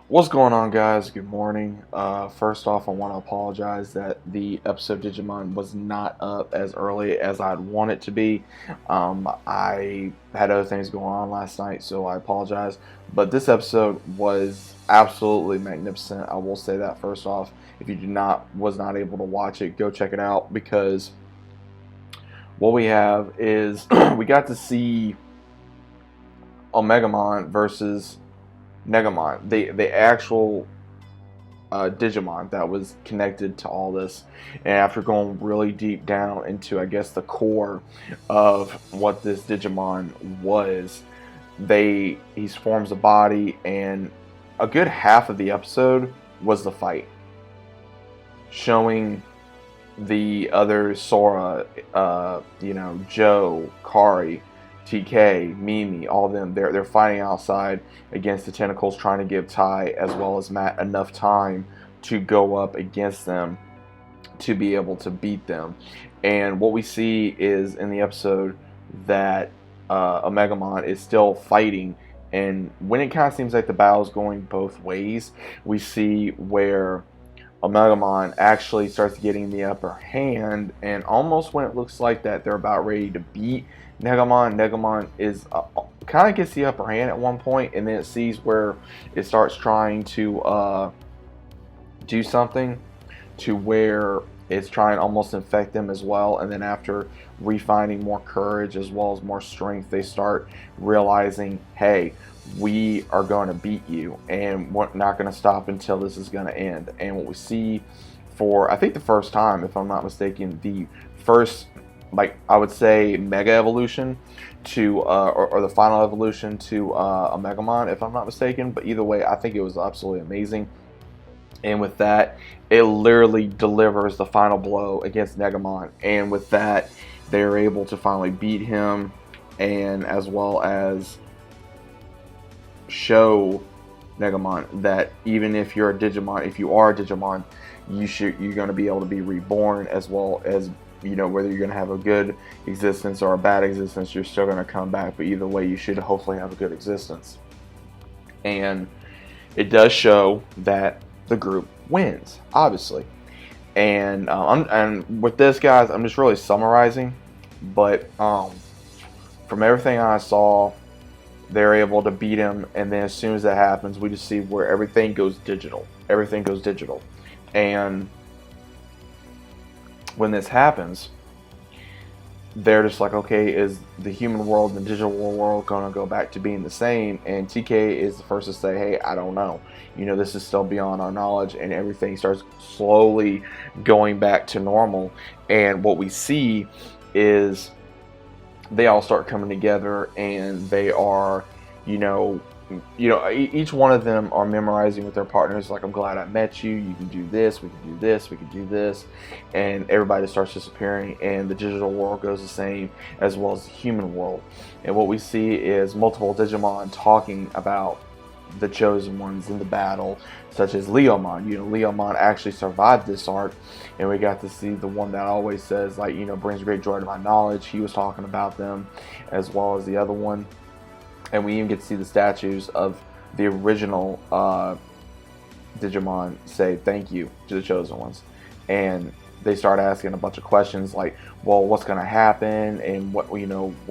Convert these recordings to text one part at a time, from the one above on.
What's going on, guys? Good morning. First off, I want to apologize that the episode Digimon was not up as early as I'd want it to be. I had other things going on last night, so I apologize. But this episode was absolutely magnificent. I will say that first off. If you was not able to watch it, go check it out because what we have is we got to see Omegamon versus Negamon, the actual Digimon that was connected to all this. And after going really deep down into, I guess, the core of what this Digimon was, he forms a body, and a good half of the episode was the fight, showing the other Sora, Joe, Kari, TK, Mimi, all of them, they're fighting outside against the tentacles, trying to give Ty as well as Matt enough time to go up against them to be able to beat them. And what we see is in the episode that Omegamon is still fighting, and when it kind of seems like the battle is going both ways, we see where Omegamon actually starts getting the upper hand, and almost when it looks like that they're about ready to beat Negamon is kind of gets the upper hand at one point, and then it sees where it starts trying to do something to where it's trying to almost infect them as well. And then after refining more courage as well as more strength, they start realizing, hey, we are going to beat you, and we're not going to stop until this is going to end. And what we see for, I think, the first time, if I'm not mistaken, the first, like, I would say mega evolution to or the final evolution to a Megamon, if I'm not mistaken. But either way, I think it was absolutely amazing. And with that, it literally delivers the final blow against Negamon, and with that, they're able to finally beat him, and as well as show Negamon that even if you're a Digimon, if you are a Digimon, you're going to be able to be reborn, as well as, whether you're going to have a good existence or a bad existence, you're still going to come back. But either way, you should hopefully have a good existence. And it does show that the group wins, obviously. And with this, guys, I'm just really summarizing. But from everything I saw, they're able to beat him, and then as soon as that happens, we just see where everything goes digital. Everything goes digital. And when this happens, they're just like, okay, is the human world and the digital world going to go back to being the same? And TK is the first to say, hey, I don't know. This is still beyond our knowledge, and everything starts slowly going back to normal. And what we see is they all start coming together, and they are, each one of them are memorizing with their partners, like, I'm glad I met you, you can do this, we can do this, we can do this, and everybody starts disappearing, and the digital world goes the same, as well as the human world. And what we see is multiple Digimon talking about the chosen ones in the battle, such as Leomon. Leomon actually survived this arc, and we got to see the one that always says, like, brings great joy to my knowledge. He was talking about them, as well as the other one. And we even get to see the statues of the original Digimon say thank you to the chosen ones. And they start asking a bunch of questions like, well, what's going to happen, and what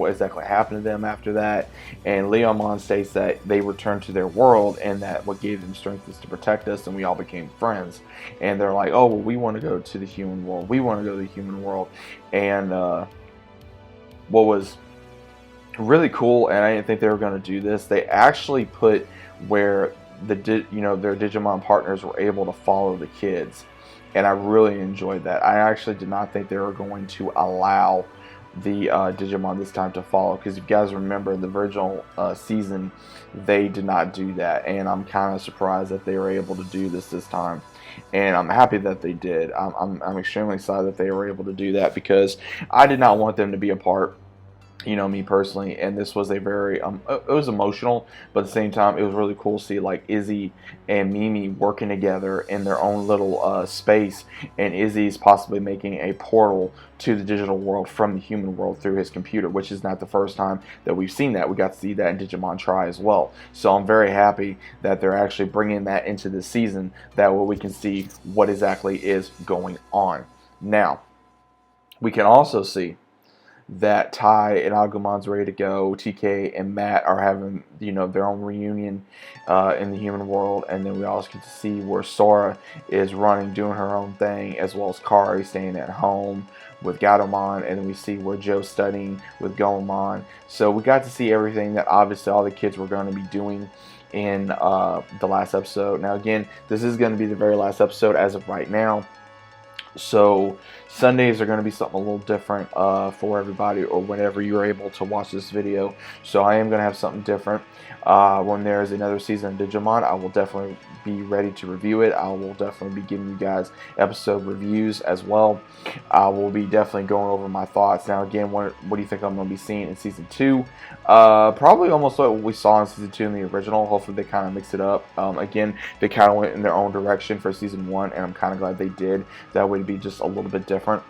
exactly happened to them after that. And Leomon states that they returned to their world, and that what gave them strength is to protect us, and we all became friends. And they're like, oh, well, we want to go to the human world. We want to go to the human world. And what was really cool, and I didn't think they were going to do this, they actually put where their Digimon partners were able to follow the kids. And I really enjoyed that. I actually did not think they were going to allow the Digimon this time to follow, because if you guys remember the original season, they did not do that, and I'm kind of surprised that they were able to do this time, and I'm happy that they did. I'm extremely excited that they were able to do that, because I did not want them to be a part me personally, and this was a very it was emotional, but at the same time it was really cool to see like Izzy and Mimi working together in their own little space, and Izzy's possibly making a portal to the digital world from the human world through his computer, which is not the first time that we've seen that. We got to see that in Digimon Try as well, so I'm very happy that they're actually bringing that into the season, that way we can see what exactly is going on. Now we can also see that Ty and Agumon's ready to go. TK and Matt are having, their own reunion in the human world, and then we also get to see where Sora is running, doing her own thing, as well as Kari staying at home with Gatomon, and then we see where Joe's studying with Gomamon. So we got to see everything that obviously all the kids were going to be doing in the last episode. Now again, this is going to be the very last episode as of right now. So Sundays are going to be something a little different for everybody, or whenever you're able to watch this video. So I am going to have something different. When there's another season of Digimon, I will definitely be ready to review it. I will definitely be giving you guys episode reviews as well. I will be definitely going over my thoughts. Now again, what do you think I'm going to be seeing in season 2? Probably almost like what we saw in season 2 in the original. Hopefully they kind of mix it up. Again, they kind of went in their own direction for season 1, and I'm kind of glad they did. That would be just a little bit different.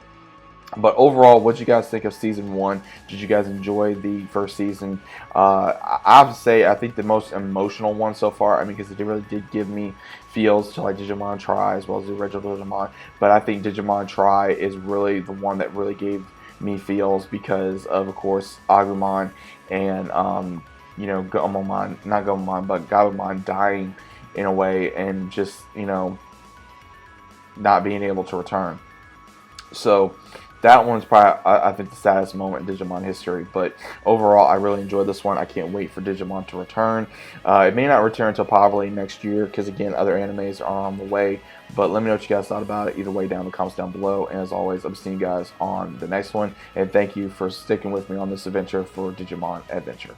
But overall, what did you guys think of season 1? Did you guys enjoy the first season? I have to say, I think the most emotional one so far. I mean, because it really did give me feels to like Digimon Try as well as the original Digimon. But I think Digimon Try is really the one that really gave me feels because of course, Agumon and Gomamon, not Gomamon, but Gabumon dying in a way, and just not being able to return. So that one's probably, I think, the saddest moment in Digimon history. But overall, I really enjoyed this one. I can't wait for Digimon to return. It may not return until probably next year because, again, other animes are on the way. But let me know what you guys thought about it. Either way, down in the comments down below. And as always, I'll be seeing you guys on the next one. And thank you for sticking with me on this adventure for Digimon Adventure.